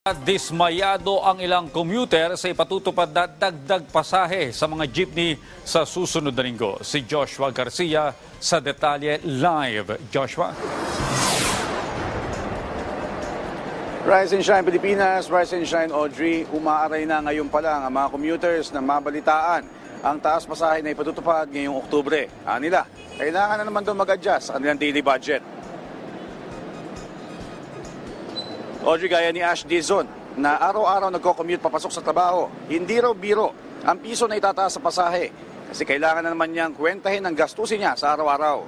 Dismayado ang ilang commuter sa ipatutupad na dagdag pasahe sa mga jeepney sa susunod na linggo. Si Joshua Garcia sa detalye live. Joshua. Rise and Shine Pilipinas, Rise and Shine Audrey, umaaray na ngayon pa lang ang mga commuters na mabalitaan ang taas pasahe na ipatutupad ngayong Oktubre. Nila, kailangan na naman doon mag-adjust ang nilang daily budget. Audrey, gaya ni Ash Dizon na araw-araw nagko-commute papasok sa trabaho, hindi raw biro ang piso na itataas sa pasahe kasi kailangan na naman niyang kwentahin ang gastusin niya sa araw-araw.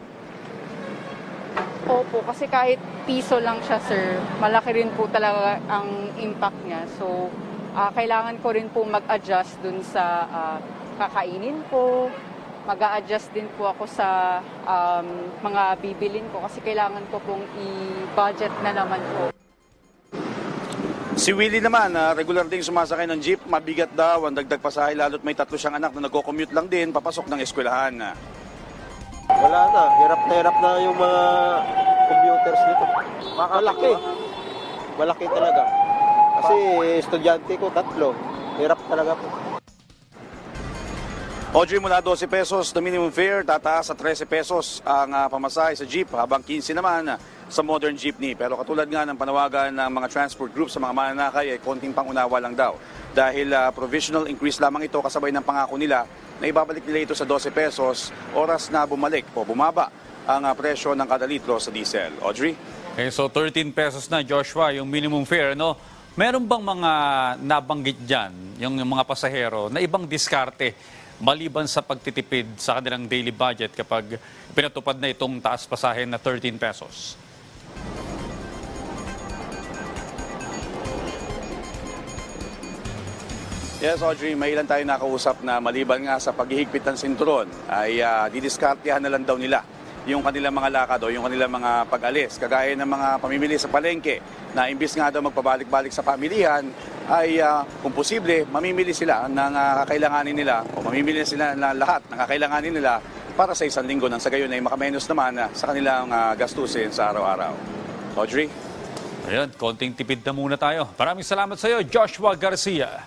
Opo, kasi kahit piso lang siya, sir, malaki rin po talaga ang impact niya. So, kailangan ko rin po mag-adjust dun sa kakainin ko. Mag-a-adjust din po ako sa mga bibilin ko kasi kailangan ko pong i-budget na naman po. Si Willie naman, regular ding sumasakay ng jeep, mabigat daw ang dagdag pasahe lalo't may 3 siyang anak na nagko-commute lang din papasok ng eskwelahan. Wala na, hirap na yung mga computers dito. Malaki. Malaki talaga. Kasi estudyante ko 3, hirap talaga po. Audrey, mula 12 pesos na minimum fare, tataas sa 13 pesos ang pamasahe sa jeep, habang 15 naman sa modern jeepney. Pero katulad nga ng panawagan ng mga transport groups sa mga mananakay ay konting pangunawa lang daw. Dahil provisional increase lamang ito kasabay ng pangako nila na ibabalik nila ito sa 12 pesos oras na bumalik o bumaba ang presyo ng kada litro sa diesel. Audrey? Okay, so 13 pesos na, Joshua, yung minimum fare, no? Meron bang mga nabanggit dyan, yung mga pasahero, na ibang diskarte maliban sa pagtitipid sa kanilang daily budget kapag pinatupad na itong taas pasahe na 13 pesos? Yes, Audrey, may ilan tayo nakausap na maliban nga sa paghihigpit ng sinturon ay didiskartehan na lang daw nila yung kanilang mga lakad o yung kanilang mga pag-alis. Kagaya ng mga pamimili sa palengke na imbis nga daw magpabalik-balik sa pamilihan ay kung posible mamimili sila ng kakailanganin nila o mamimili sila ng lahat ng kakailanganin nila para sa isang linggo nang sa gayon ay makamenos naman sa kanilang gastusin sa araw-araw. Audrey? Ayun, konting tipid na muna tayo. Maraming salamat sa iyo, Joshua Garcia.